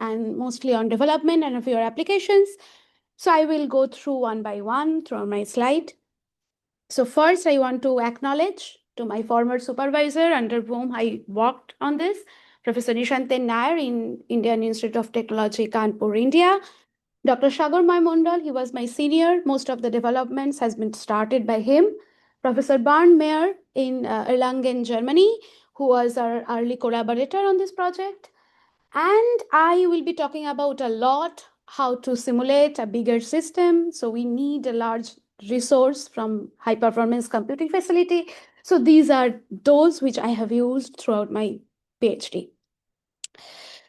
and mostly on development and a few applications. So I will go through one by one through my slide. So first, I want to acknowledge to my former supervisor under whom I worked on this, Professor Nishanten Nair in Indian Institute of Technology, Kanpur, India. Dr. Shagormay Mondal, he was my senior. Most of the developments has been started by him. Professor Bernd Mayer in Erlangen, Germany, who was our early collaborator on this project. And I will be talking about a lot how to simulate a bigger system. So we need a large resource from high performance computing facility. So these are those which I have used throughout my PhD.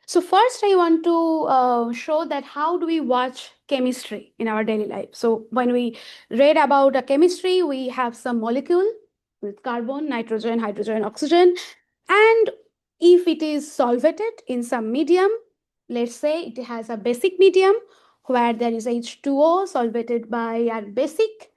So first I want to show that how do we watch chemistry in our daily life. So when we read about a chemistry, we have some molecule with carbon, nitrogen, hydrogen, oxygen. And if it is solvated in some medium, let's say it has a basic medium where there is H2O solvated by a basic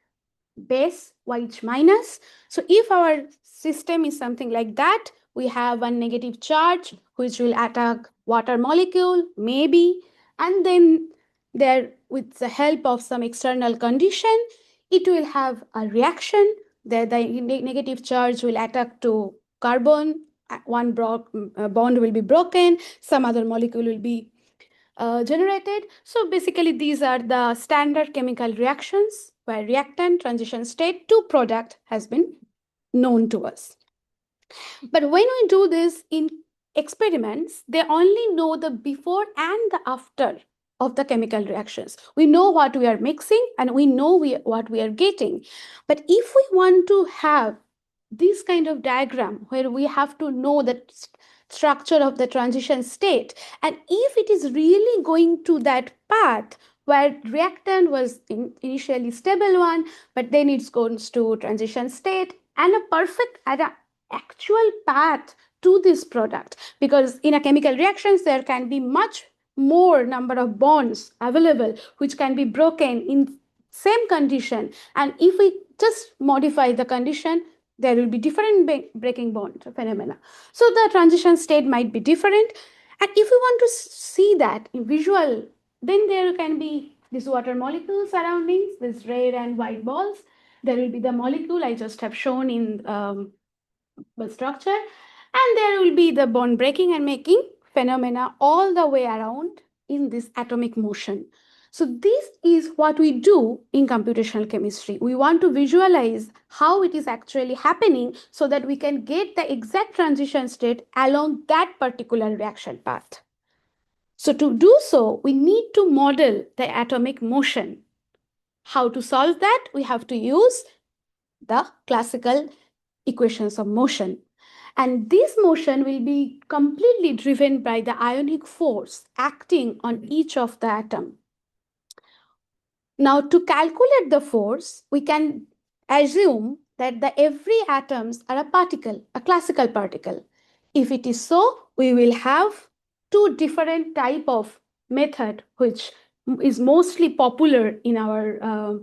base OH minus. So if our system is something like that, we have a negative charge which will attack water molecule, maybe, and then there with the help of some external condition, it will have a reaction. The negative charge will attack to carbon, one bond will be broken, some other molecule will be generated. So basically these are the standard chemical reactions where reactant, transition state to product has been known to us. But when we do this in experiments, they only know the before and the after of the chemical reactions. We know what we are mixing and we know what we are getting. But if we want to have this kind of diagram where we have to know the structure of the transition state, and if it is really going to that path where reactant was initially stable one, but then it goes to transition state and a perfect actual path to this product, because in a chemical reactions there can be much more number of bonds available which can be broken in same condition, and if we just modify the condition there will be different breaking bond phenomena. So the transition state might be different, and if we want to see that in visual, then there can be these water molecules surroundings, these red and white balls. There will be the molecule I just have shown in the structure, and there will be the bond breaking and making phenomena all the way around in this atomic motion. So this is what we do in computational chemistry. We want to visualize how it is actually happening so that we can get the exact transition state along that particular reaction path. So to do so, we need to model the atomic motion. How to solve that? We have to use the classical equations of motion. And this motion will be completely driven by the ionic force acting on each of the atom. Now, to calculate the force, we can assume that every atoms are a particle, a classical particle. If it is so, we will have two different type of method which is mostly popular in our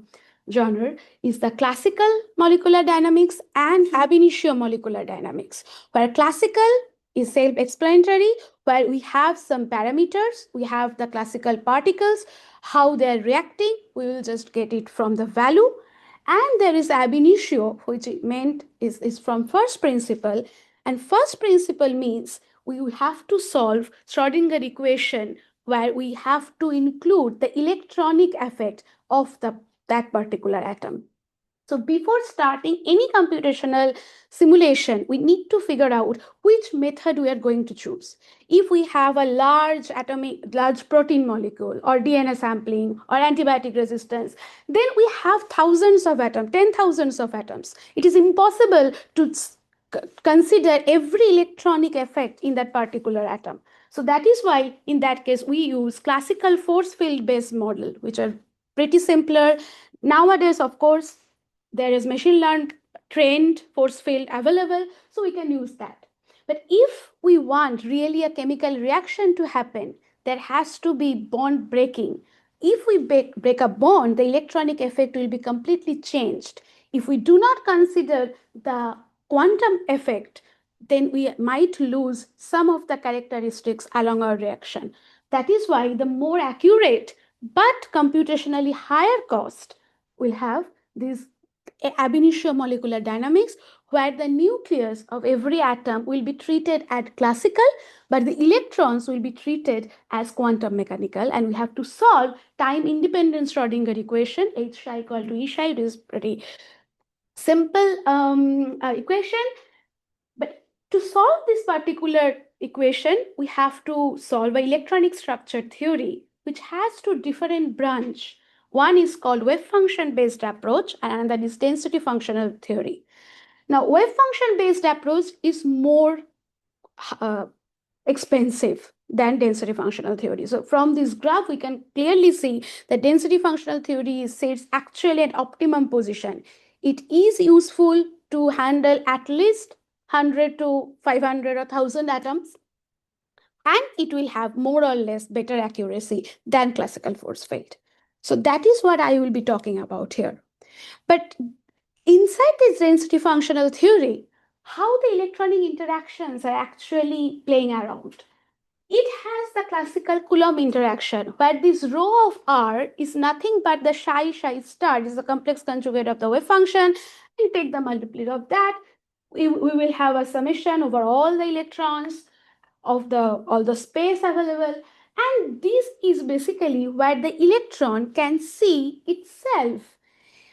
genre, is the classical molecular dynamics and ab initio molecular dynamics, where classical is self-explanatory, where we have some parameters, we have the classical particles, how they are reacting, we will just get it from the value. And there is ab initio, which meant is from first principle, and first principle means we will have to solve Schrodinger equation where we have to include the electronic effect of that particular atom. So before starting any computational simulation, we need to figure out which method we are going to choose. If we have a large protein molecule or DNA sampling or antibiotic resistance, then we have thousands of atoms, 10,000s of atoms. It is impossible to consider every electronic effect in that particular atom. So that is why in that case we use classical force field based model, which are pretty simpler. Nowadays, of course, there is machine learned trained force field available, so we can use that. But if we want really a chemical reaction to happen, there has to be bond breaking. If we break a bond, the electronic effect will be completely changed. If we do not consider the quantum effect, then we might lose some of the characteristics along our reaction. That is why the more accurate but computationally higher cost will have this ab initio molecular dynamics, where the nucleus of every atom will be treated as classical, but the electrons will be treated as quantum mechanical, and we have to solve time-independent Schrodinger equation, H psi equal to E psi. It is pretty simple equation, but to solve this particular equation, we have to solve an electronic structure theory, which has two different branches. One is called wave function based approach, and another is density functional theory. Now, wave function based approach is more expensive than density functional theory. So from this graph, we can clearly see that density functional theory sits actually at optimum position. It is useful to handle at least 100 to 500 or 1000 atoms, and it will have more or less better accuracy than classical force field. So that is what I will be talking about here. But inside this density functional theory, how the electronic interactions are actually playing around. It has the classical Coulomb interaction, where this rho of R is nothing but the psi star. This is a complex conjugate of the wave function. We take the multiplicity of that. We will have a summation over all the electrons of all the space available. And this is basically where the electron can see itself.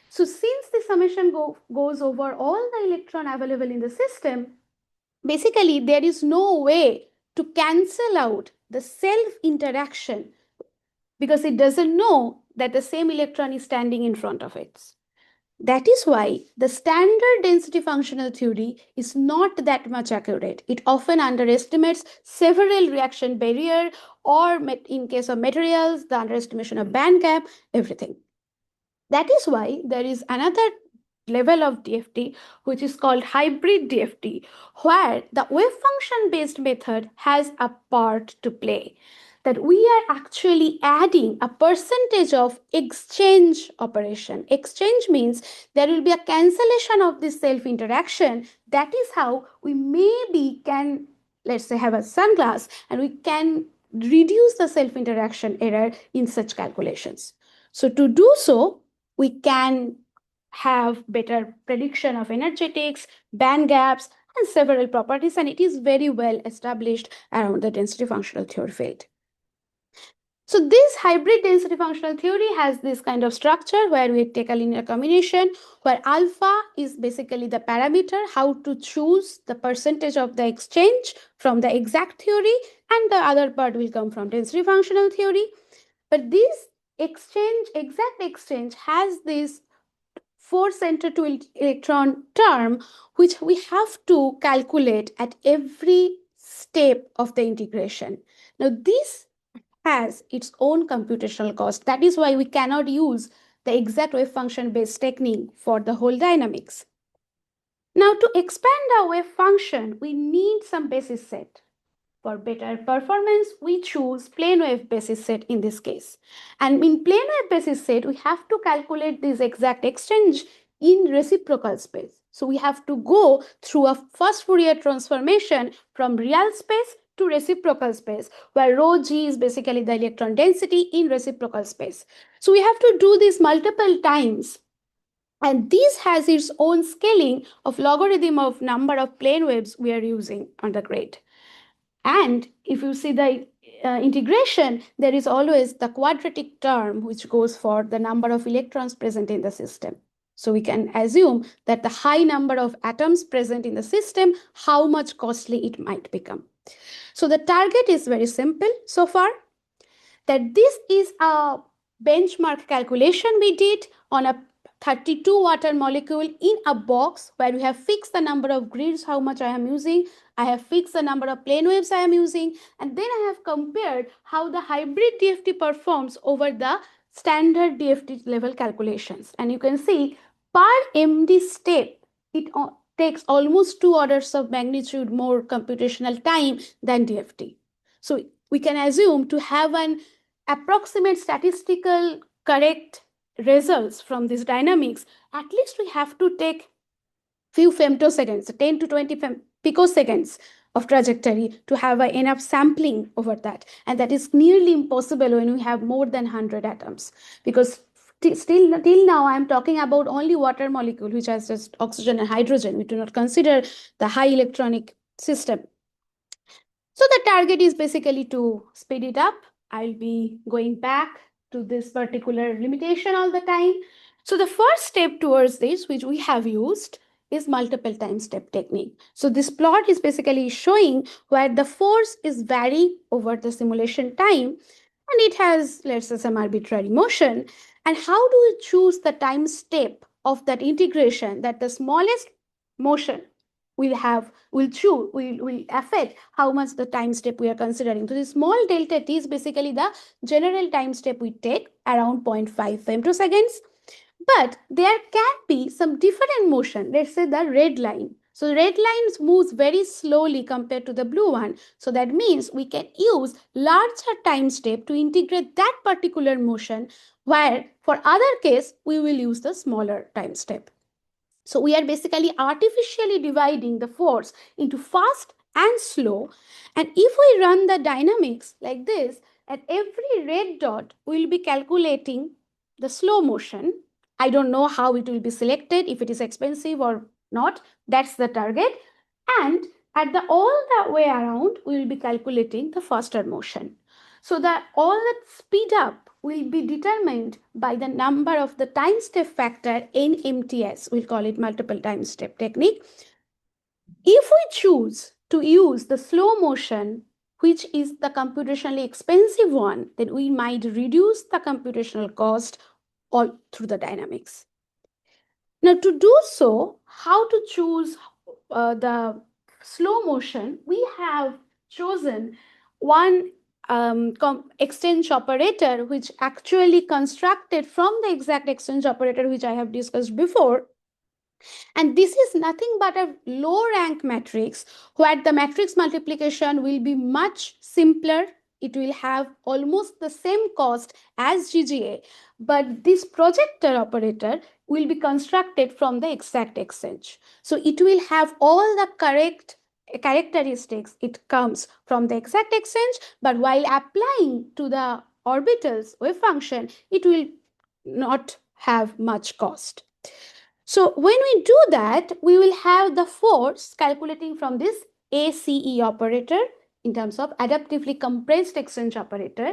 So since the summation goes over all the electron available in the system, basically there is no way to cancel out the self interaction, because it doesn't know that the same electron is standing in front of it. That is why the standard density functional theory is not that much accurate. It often underestimates several reaction barrier, or in case of materials, the underestimation of band gap, everything. That is why there is another level of DFT, which is called hybrid DFT, where the wave function based method has a part to play. That we are actually adding a percentage of exchange operation. Exchange means there will be a cancellation of this self interaction. That is how we maybe can, let's say, have a sunglass, and we can reduce the self interaction error in such calculations. So to do so, we can have better prediction of energetics, band gaps, and several properties, and it is very well established around the density functional theory field. So this hybrid density functional theory has this kind of structure where we take a linear combination, where alpha is basically the parameter, how to choose the percentage of the exchange from the exact theory, and the other part will come from density functional theory. But this exact exchange, has this force center to electron term, which we have to calculate at every step of the integration. Now, this has its own computational cost. That is why we cannot use the exact wave function based technique for the whole dynamics. Now, to expand our wave function, we need some basis set. For better performance, we choose plane wave basis set in this case. And in plane wave basis set, we have to calculate this exact exchange in reciprocal space. So we have to go through a first Fourier transformation from real space to reciprocal space, where rho g is basically the electron density in reciprocal space. So we have to do this multiple times. And this has its own scaling of logarithm of number of plane waves we are using on the grid. And if you see the integration, there is always the quadratic term which goes for the number of electrons present in the system. So we can assume that the high number of atoms present in the system, how much costly it might become. So the target is very simple so far, that this is a benchmark calculation we did on a 32 water molecule in a box, where we have fixed the number of grids, how much I am using. I have fixed the number of plane waves I am using, and then I have compared how the hybrid DFT performs over the standard DFT level calculations. And you can see per MD step, it takes almost 2 orders of magnitude more computational time than DFT. So we can assume to have an approximate statistical correct results from these dynamics, at least we have to take few femtoseconds, 10 to 20 picoseconds of trajectory to have enough sampling over that. And that is nearly impossible when we have more than 100 atoms, because still till now I am talking about only water molecule, which has just oxygen and hydrogen. We do not consider the high electronic system. So the target is basically to speed it up. I'll be going back to this particular limitation all the time. So the first step towards this, which we have used, is multiple time step technique. So this plot is basically showing where the force is varying over the simulation time, and it has, let's say, some arbitrary motion. And how do we choose the time step of that integration, that the smallest motion will affect how much the time step we are considering. So the small delta t is basically the general time step we take, around 0.5 femtoseconds. But there can be some different motion. Let's say the red line. So the red line moves very slowly compared to the blue one. So that means we can use larger time step to integrate that particular motion, where for other case, we will use the smaller time step. So we are basically artificially dividing the force into fast and slow. And if we run the dynamics like this, at every red dot, we will be calculating the slow motion. I don't know how it will be selected, if it is expensive or not. That's the target. And at the all the way around, we will be calculating the faster motion. So that all that speed up will be determined by the number of the time step factor in MTS. We'll call it multiple time step technique. If we choose to use the slow motion, which is the computationally expensive one, then we might reduce the computational cost all through the dynamics. Now, to do so, how to choose the slow motion? We have chosen one exchange operator, which actually constructed from the exact exchange operator which I have discussed before. And this is nothing but a low rank matrix, where the matrix multiplication will be much simpler. It will have almost the same cost as GGA, but this projector operator will be constructed from the exact exchange. So it will have all the correct characteristics. It comes from the exact exchange, but while applying to the orbitals wave function, it will not have much cost. So when we do that, we will have the force calculating from this ACE operator in terms of adaptively compressed exchange operator,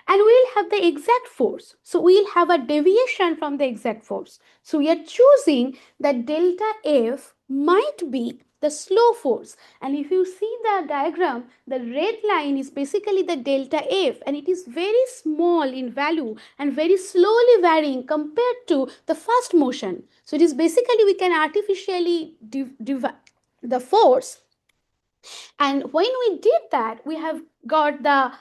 and we will have the exact force. So we will have a deviation from the exact force. So we are choosing that delta F might be the slow force. And if you see the diagram, the red line is basically the delta F, and it is very small in value and very slowly varying compared to the fast motion. So it is basically we can artificially divide the force. And when we did that, we have got the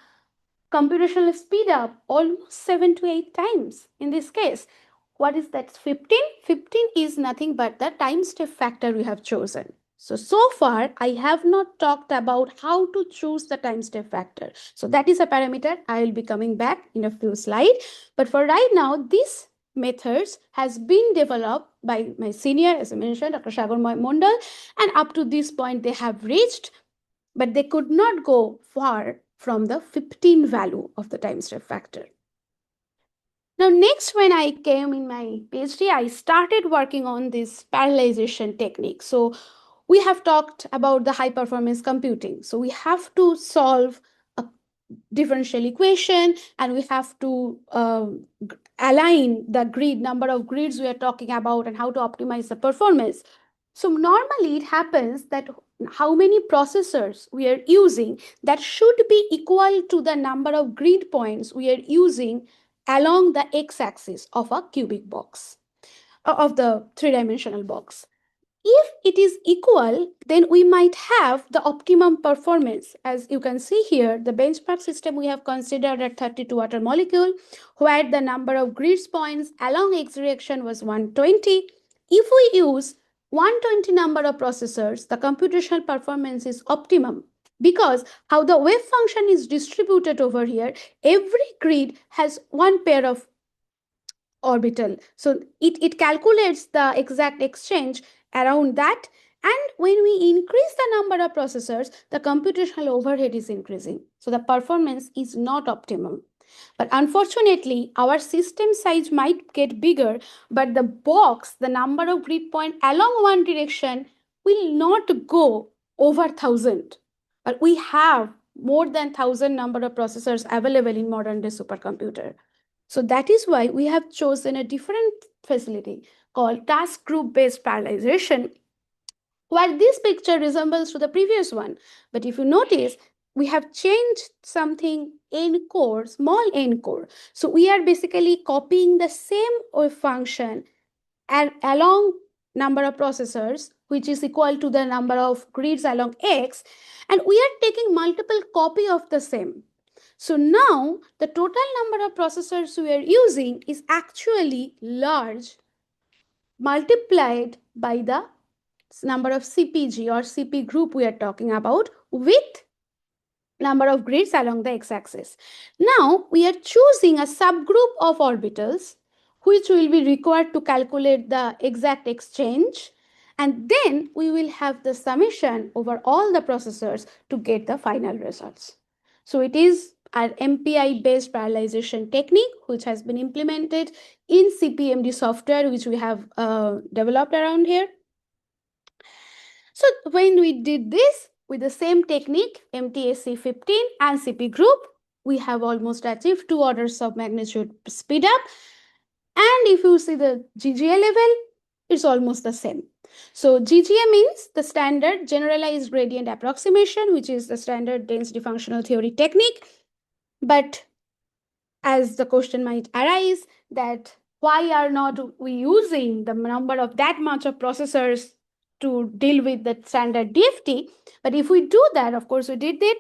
computational speed up almost 7 to 8 times in this case. What is that? 15? 15 is nothing but the time step factor we have chosen. So far, I have not talked about how to choose the time step factor. So that is a parameter. I will be coming back in a few slides. But for right now, this methods has been developed by my senior, as I mentioned, Dr. Sagar Mondal, and up to this point, they have reached, but they could not go far from the 15 value of the time step factor. Now, next, when I came in my PhD, I started working on this parallelization technique. So we have talked about the high performance computing. So we have to solve a differential equation, and we have to align the grid, number of grids we are talking about, and how to optimize the performance. So normally it happens that how many processors we are using, that should be equal to the number of grid points we are using along the x-axis of a cubic box, of the three-dimensional box. If it is equal, then we might have the optimum performance. As you can see here, the benchmark system we have considered at 32 water molecule, where the number of grid points along x direction was 120. If we use 120 number of processors, the computational performance is optimum, because how the wave function is distributed over here, every grid has one pair of orbital. So it calculates the exact exchange around that, And when we increase the number of processors, the computational overhead is increasing. So the performance is not optimum. But unfortunately, our system size might get bigger, but the box, the number of grid points along one direction will not go over 1,000. But we have more than 1,000 number of processors available in modern day supercomputer. So that is why we have chosen a different facility called task group based parallelization, where this picture resembles to the previous one. But if you notice, we have changed something n core, small n core. So we are basically copying the same wave function and along number of processors, which is equal to the number of grids along X, and we are taking multiple copy of the same. So now the total number of processors we are using is actually large multiplied by the number of CPG or CP group we are talking about with number of grids along the x-axis. Now we are choosing a subgroup of orbitals which will be required to calculate the exact exchange, and then we will have the summation over all the processors to get the final results. So it is an MPI based parallelization technique which has been implemented in CPMD software which we have developed around here. So when we did this with the same technique, MTACE 15 and CP group, we have almost achieved 2 orders of magnitude speed up. And if you see the GGA level, it's almost the same. So GGA means the standard generalized gradient approximation, which is the standard density functional theory technique. But as the question might arise that why are not we using the number of that much of processors to deal with the standard DFT? But if we do that, of course we did it,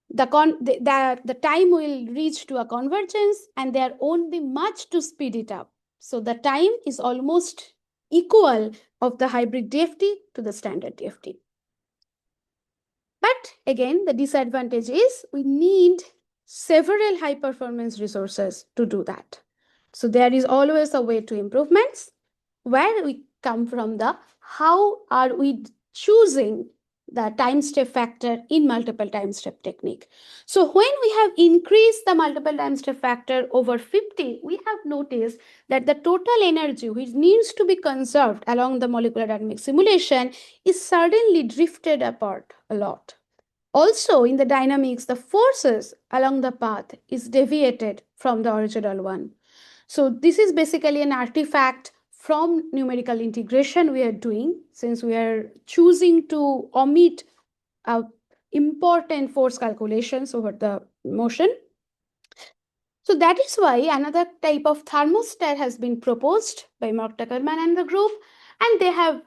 the time will reach to a convergence and there won't be much to speed it up. So the time is almost equal of the hybrid DFT to the standard DFT. But again, the disadvantage is we need several high performance resources to do that. So there is always a way to improvements where we come from the how are we choosing the time step factor in multiple time step technique. So when we have increased the multiple time step factor over 50, we have noticed that the total energy which needs to be conserved along the molecular dynamic simulation is suddenly drifted apart a lot. Also, in the dynamics, the forces along the path is deviated from the original one. So this is basically an artifact from numerical integration we are doing, since we are choosing to omit important force calculations over the motion. So that is why another type of thermostat has been proposed by Mark Tuckerman and the group, and they have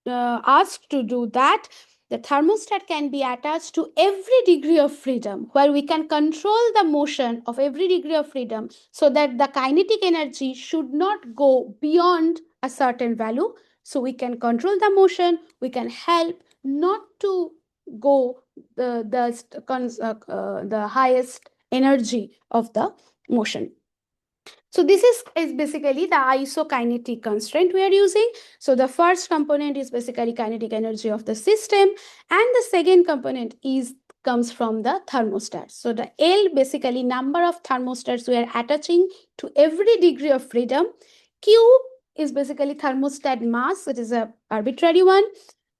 asked to do that. The thermostat can be attached to every degree of freedom, where we can control the motion of every degree of freedom so that the kinetic energy should not go beyond a certain value. So we can control the motion, we can help not to go the highest energy of the motion. So this is basically the isokinetic constraint we are using. So the first component is basically kinetic energy of the system, and the second component comes from the thermostat. So the L basically number of thermostats we are attaching to every degree of freedom. Q is basically thermostat mass, it is an arbitrary one.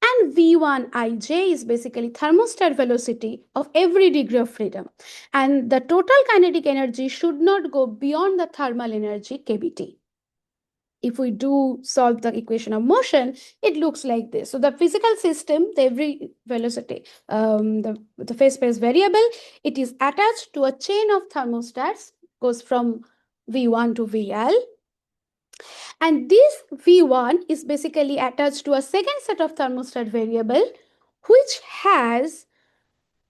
And V1ij is basically thermostat velocity of every degree of freedom. And the total kinetic energy should not go beyond the thermal energy kBT. If we do solve the equation of motion, it looks like this. So the physical system, the every velocity, the phase space variable, it is attached to a chain of thermostats, goes from V1 to VL. And this V1 is basically attached to a second set of thermostat variable, which has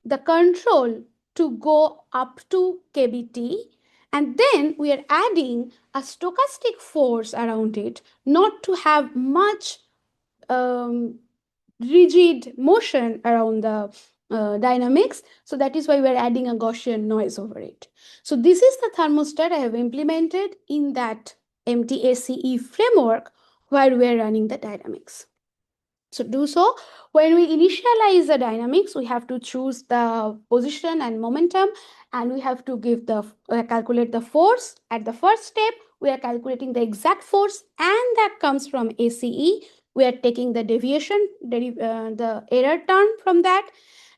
the control to go up to kBT. And then we are adding a stochastic force around it, not to have much rigid motion around the dynamics. So that is why we are adding a Gaussian noise over it. So this is the thermostat I have implemented in that MTACE framework where we are running the dynamics. So when we initialize the dynamics, we have to choose the position and momentum, and we have to give calculate the force. At the first step, we are calculating the exact force, and that comes from ACE. We are taking the deviation, the error term from that.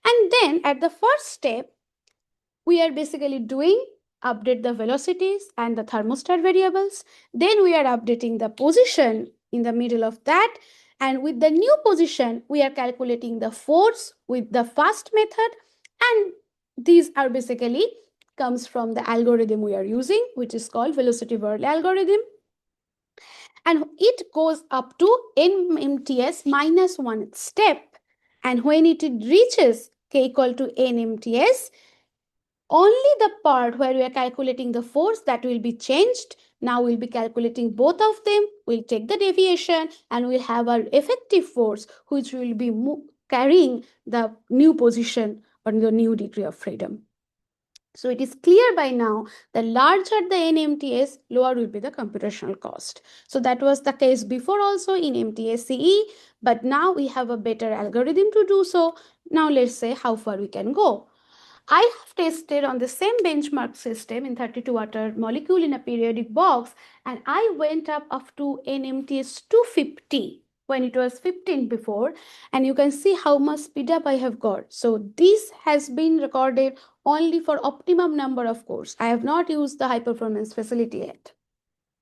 And then at the first step, we are basically doing update the velocities and the thermostat variables. Then we are updating the position in the middle of that. And with the new position, we are calculating the force with the fast method. And these are basically comes from the algorithm we are using, which is called velocity Worley algorithm. And it goes up to NMTS minus one step. And when it reaches K equal to NMTS, only the part where we are calculating the force that will be changed. Now we'll be calculating both of them. We'll take the deviation and we'll have our effective force, which will be carrying the new position or the new degree of freedom. So it is clear by now the larger the NMTS, lower will be the computational cost. So that was the case before also in MTSCE, but now we have a better algorithm to do so. Now let's say how far we can go. I have tested on the same benchmark system in 32 water molecule in a periodic box, and I went up to NMTS 250 when it was 15 before, and you can see how much speed up I have got. So this has been recorded only for optimum number of cores. I have not used the high performance facility yet.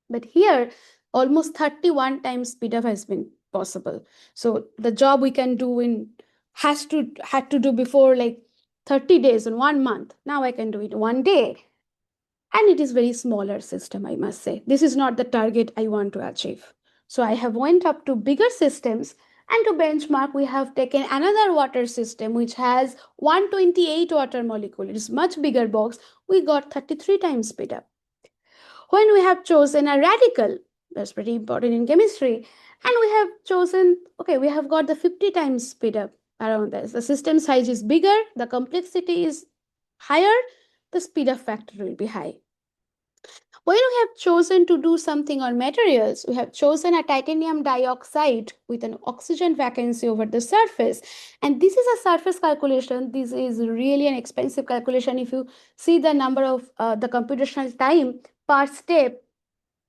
But here almost 31 times speed up has been possible. So the job we can do had to do before like 30 days in 1 month. Now I can do it 1 day. And it is very smaller system, I must say. This is not the target I want to achieve. So I have went up to bigger systems, and to benchmark, we have taken another water system which has 128 water molecule. It is much bigger box. We got 33 times speed up. When we have chosen a radical, that's pretty important in chemistry, and we have chosen, okay, we have got the 50 times speed up around this. The system size is bigger, the complexity is higher, the speed up factor will be high. When we have chosen to do something on materials, we have chosen a titanium dioxide with an oxygen vacancy over the surface. And this is a surface calculation. This is really an expensive calculation. If you see the number of the computational time per step,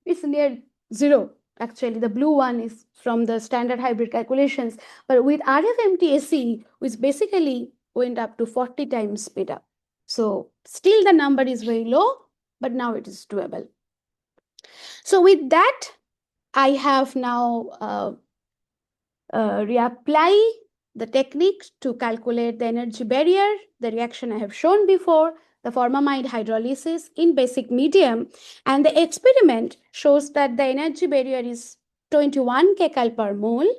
it's near zero. Actually, the blue one is from the standard hybrid calculations. But with RF-MTACE, which basically went up to 40 times speed up. So still the number is very low, but now it is doable. So with that, I have now reapply the technique to calculate the energy barrier, the reaction I have shown before, the formamide hydrolysis in basic medium, and the experiment shows that the energy barrier is 21 kcal per mole,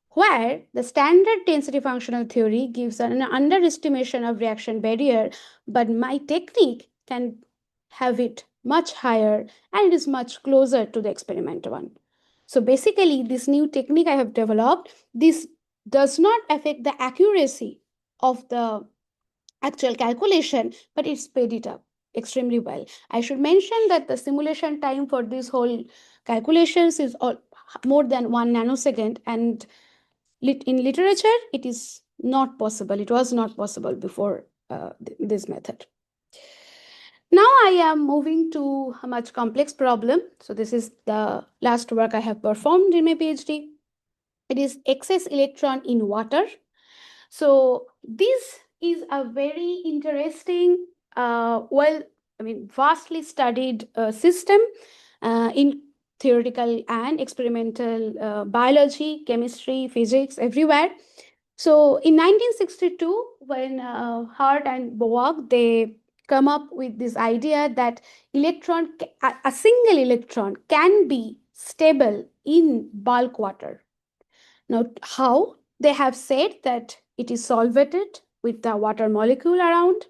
where the standard density functional theory gives an underestimation of reaction barrier, but my technique can have it much higher and it is much closer to the experimental one. So basically, this new technique I have developed, this does not affect the accuracy of the actual calculation, but it sped it up extremely well. I should mention that the simulation time for this whole calculations is more than 1 nanosecond, and in literature, it is not possible. It was not possible before this method. Now I am moving to a much complex problem. So this is the last work I have performed in my PhD. It is excess electron in water. So this is a very interesting, vastly studied system in theoretical and experimental biology, chemistry, physics, everywhere. So in 1962, when Hart and Boag, they come up with this idea that a single electron can be stable in bulk water. Now, how? They have said that it is solvated with the water molecule around.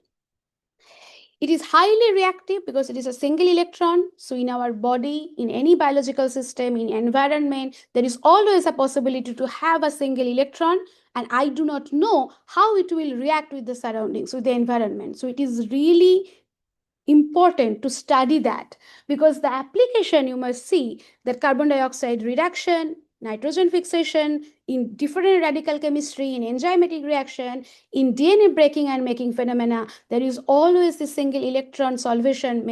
It is highly reactive because it is a single electron. So in our body, in any biological system, in environment, there is always a possibility to have a single electron. And I do not know how it will react with the surroundings, with the environment. So it is really important to study that, because the application you must see that carbon dioxide reduction, nitrogen fixation, in different radical chemistry, in enzymatic reaction, in DNA breaking and making phenomena, there is always this single electron solvation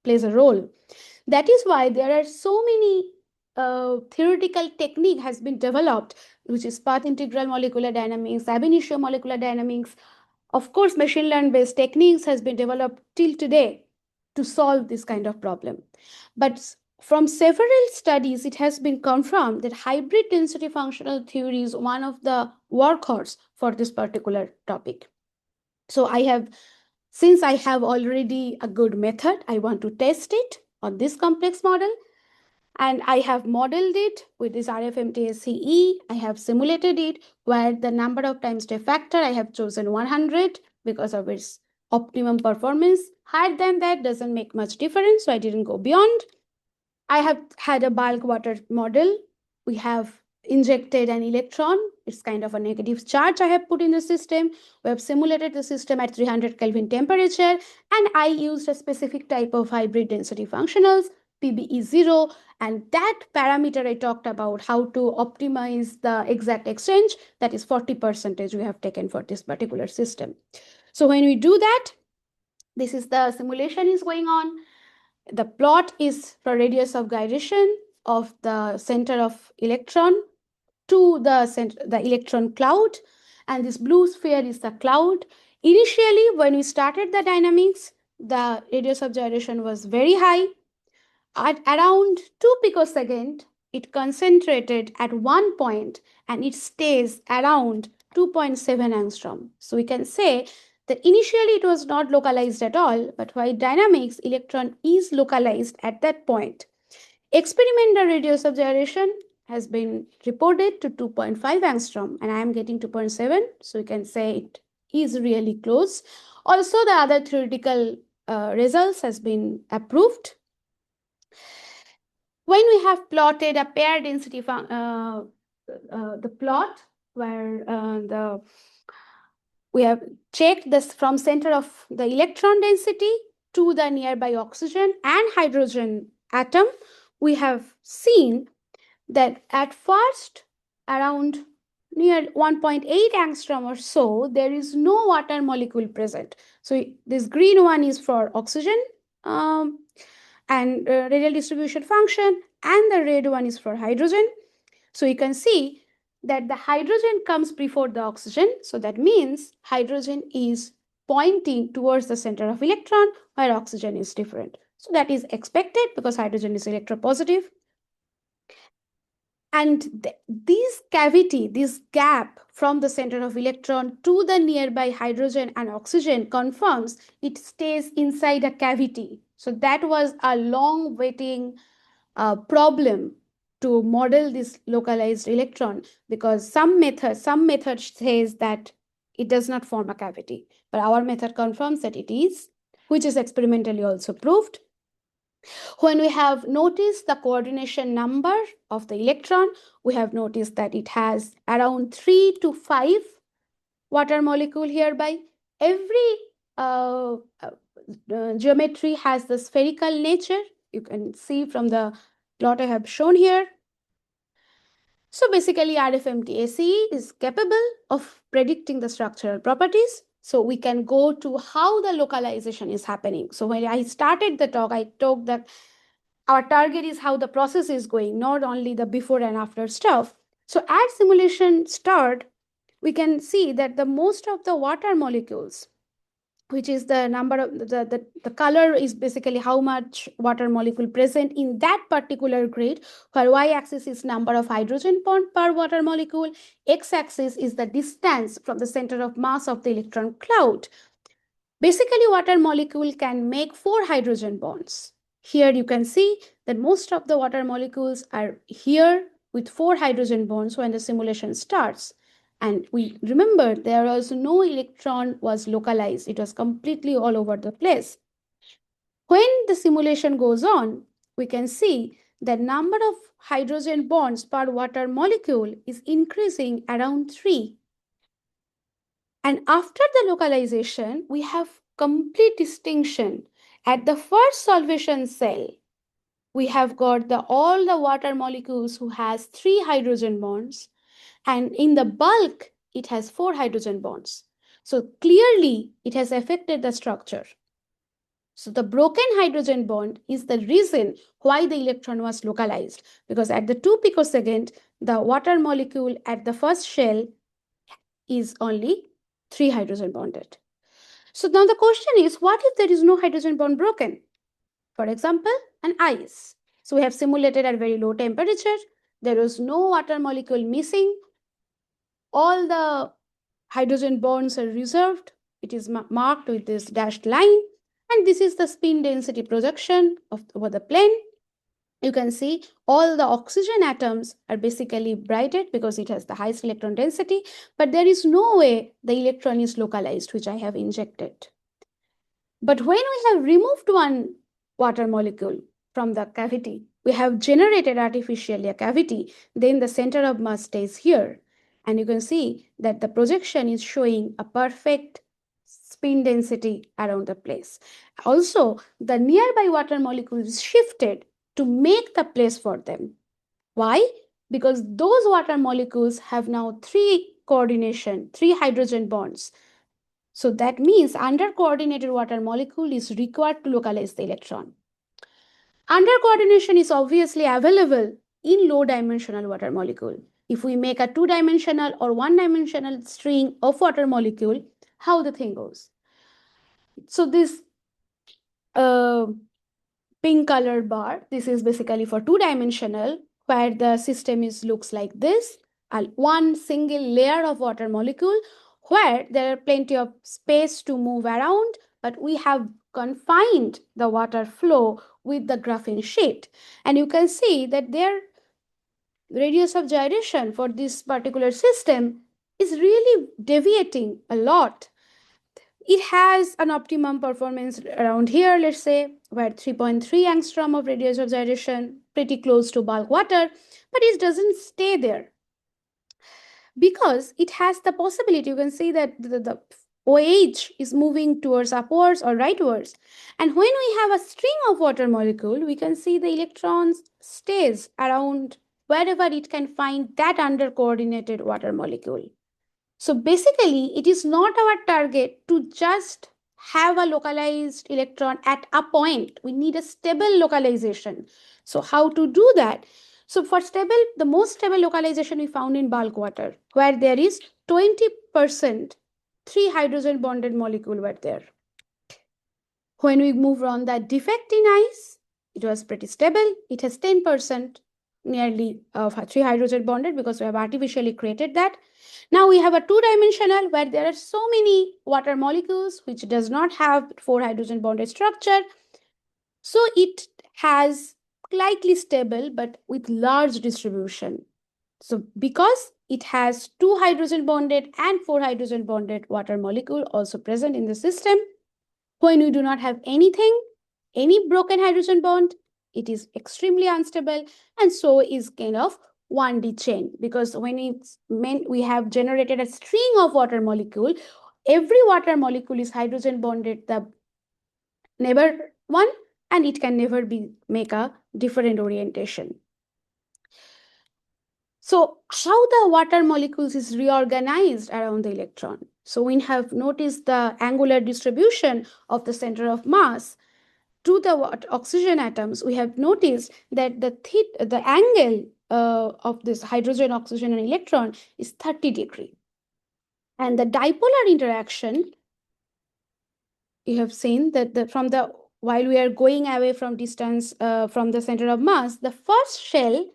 plays a role. That is why there are so many theoretical technique has been developed, which is path integral molecular dynamics, ab initio molecular dynamics. Of course, machine learning based techniques has been developed till today to solve this kind of problem. But from several studies, it has been confirmed that hybrid density functional theory is one of the workhorse for this particular topic. So since I have already a good method, I want to test it on this complex model. And I have modeled it with this RF-MTACE. I have simulated it where the number of times step factor I have chosen 100 because of its optimum performance. Higher than that doesn't make much difference, so I didn't go beyond. I have had a bulk water model. We have injected an electron. It's kind of a negative charge I have put in the system. We have simulated the system at 300 Kelvin temperature, and I used a specific type of hybrid density functionals, PBE0, and that parameter I talked about, how to optimize the exact exchange, that is 40% we have taken for this particular system. So when we do that, this is the simulation is going on. The plot is for radius of gyration of the center of electron to the electron cloud, and this blue sphere is the cloud. Initially, when we started the dynamics, the radius of gyration was very high. At around 2 picosecond, it concentrated at one point and it stays around 2.7 angstrom. So we can say that initially it was not localized at all, but by dynamics, electron is localized at that point. Experimental radius of gyration has been reported to 2.5 angstrom, and I am getting 2.7, so we can say it is really close. Also, the other theoretical results has been approved. When we have plotted a pair density, the plot where we have checked this from center of the electron density to the nearby oxygen and hydrogen atom, we have seen that at first around near 1.8 angstrom or so, there is no water molecule present. So this green one is for oxygen and radial distribution function, and the red one is for hydrogen. So you can see that the hydrogen comes before the oxygen. So that means hydrogen is pointing towards the center of electron where oxygen is different. So that is expected because hydrogen is electropositive. And this cavity, this gap from the center of electron to the nearby hydrogen and oxygen confirms it stays inside a cavity. So that was a long waiting problem to model this localized electron, because some method says that it does not form a cavity, but our method confirms that it is, which is experimentally also proved. When we have noticed the coordination number of the electron, we have noticed that it has around 3 to 5 water molecule hereby. Every geometry has the spherical nature. You can see from the plot I have shown here. So basically RF-MTACE is capable of predicting the structural properties. So we can go to how the localization is happening. So when I started the talk, I talked that our target is how the process is going, not only the before and after stuff. So as simulation start, we can see that the most of the water molecules, which is the number of the color is basically how much water molecule present in that particular grid, where y-axis is number of hydrogen bond per water molecule, x-axis is the distance from the center of mass of the electron cloud. Basically, water molecule can make 4 hydrogen bonds. Here you can see that most of the water molecules are here with 4 hydrogen bonds when the simulation starts. And we remember there was no electron was localized. It was completely all over the place. When the simulation goes on, we can see the number of hydrogen bonds per water molecule is increasing around 3. And after the localization, we have complete distinction at the first solvation cell. we have got all the water molecules who has 3 hydrogen bonds, and in the bulk, it has 4 hydrogen bonds. So clearly, it has affected the structure. So the broken hydrogen bond is the reason why the electron was localized, because at the 2 picosecond, the water molecule at the first shell is only 3 hydrogen bonded. So now the question is, what if there is no hydrogen bond broken? For example, an ice. So we have simulated at very low temperature. There was no water molecule missing. All the hydrogen bonds are reserved. It is marked with this dashed line. And this is the spin density projection over the plane. You can see all the oxygen atoms are basically brighted because it has the highest electron density, but there is no way the electron is localized, which I have injected. But when we have removed one water molecule from the cavity, we have generated artificially a cavity, then the center of mass stays here. And you can see that the projection is showing a perfect spin density around the place. Also, the nearby water molecules shifted to make the place for them. Why? Because those water molecules have now 3 coordination, 3 hydrogen bonds. So that means under-coordinated water molecule is required to localize the electron. Under-coordination is obviously available in low-dimensional water molecule. If we make a 2-dimensional or 1-dimensional string of water molecule, how the thing goes? So this pink colored bar, this is basically for 2-dimensional, where the system looks like this, and one single layer of water molecule where there are plenty of space to move around, but we have confined the water flow with the graphene sheet. And you can see that their radius of gyration for this particular system is really deviating a lot. It has an optimum performance around here, let's say, where 3.3 angstrom of radius of gyration, pretty close to bulk water, but it doesn't stay there. Because it has the possibility, you can see that the OH is moving towards upwards or rightwards. And when we have a string of water molecule, we can see the electrons stays around wherever it can find that under-coordinated water molecule. So basically, it is not our target to just have a localized electron at a point. We need a stable localization. So how to do that? So for stable, the most stable localization we found in bulk water, where there is 20% 3 hydrogen bonded molecule were there. When we move on the defect in ice, it was pretty stable. It has 10% nearly of 3 hydrogen bonded because we have artificially created that. Now we have a 2-dimensional where there are so many water molecules which does not have 4 hydrogen bonded structure. So it has slightly stable but with large distribution. So because it has 2 hydrogen bonded and 4 hydrogen bonded water molecule also present in the system, when we do not have anything, any broken hydrogen bond, it is extremely unstable, and so is kind of 1D chain, because when we have generated a string of water molecule, every water molecule is hydrogen bonded the neighbor one, and it can never make a different orientation. So how the water molecules is reorganized around the electron? So we have noticed the angular distribution of the center of mass to the oxygen atoms. We have noticed that the angle of this hydrogen, oxygen, and electron is 30 degrees. And the dipolar interaction, you have seen that while we are going away from distance from the center of mass, the first shell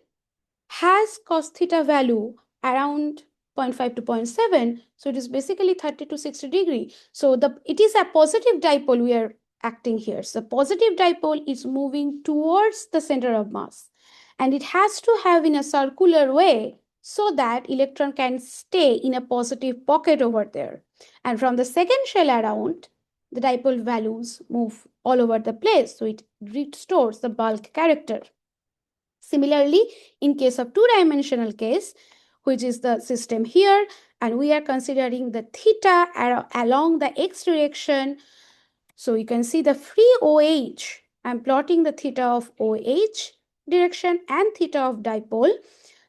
has cos theta value around 0.5 to 0.7. So it is basically 30 to 60 degrees. So it is a positive dipole we are acting here. So positive dipole is moving towards the center of mass. And it has to have in a circular way so that electron can stay in a positive pocket over there. And from the second shell around, the dipole values move all over the place. So it restores the bulk character. Similarly, in case of 2-dimensional case, which is the system here, and we are considering the theta along the x direction. So you can see the free OH I'm plotting the theta of OH direction and theta of dipole.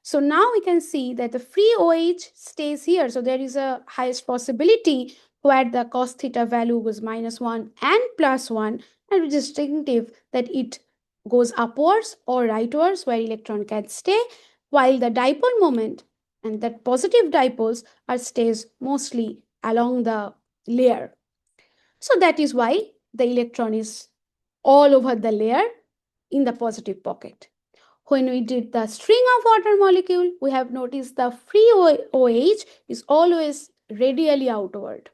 So now we can see that the free OH stays here. So there is a highest possibility where the cos theta value was -1 and +1, and which is distinctive that it goes upwards or rightwards where electron can stay, while the dipole moment and that positive dipoles stays mostly along the layer. So that is why the electron is all over the layer in the positive pocket. When we did the string of water molecule, we have noticed the free OH is always radially outward.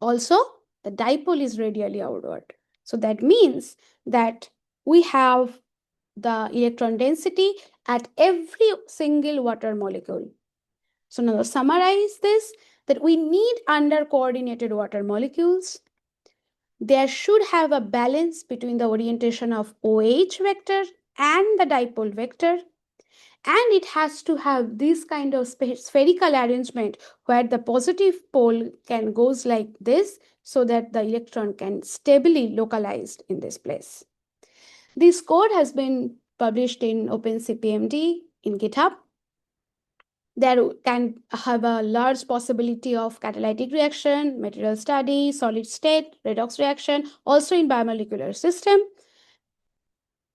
Also, the dipole is radially outward. So that means that we have the electron density at every single water molecule. So now to summarize this, that we need under-coordinated water molecules. There should have a balance between the orientation of OH vector and the dipole vector. And it has to have this kind of spherical arrangement where the positive pole can goes like this so that the electron can stably localized in this place. This code has been published in OpenCPMD in GitHub. There can have a large possibility of catalytic reaction, material study, solid state, redox reaction, also in biomolecular system.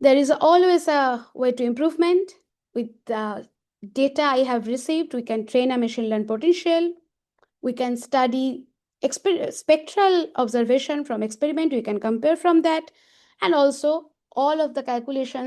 There is always a way to improvement. With the data I have received, we can train a machine learning potential. We can study spectral observation from experiment. We can compare from that. And also all of the calculations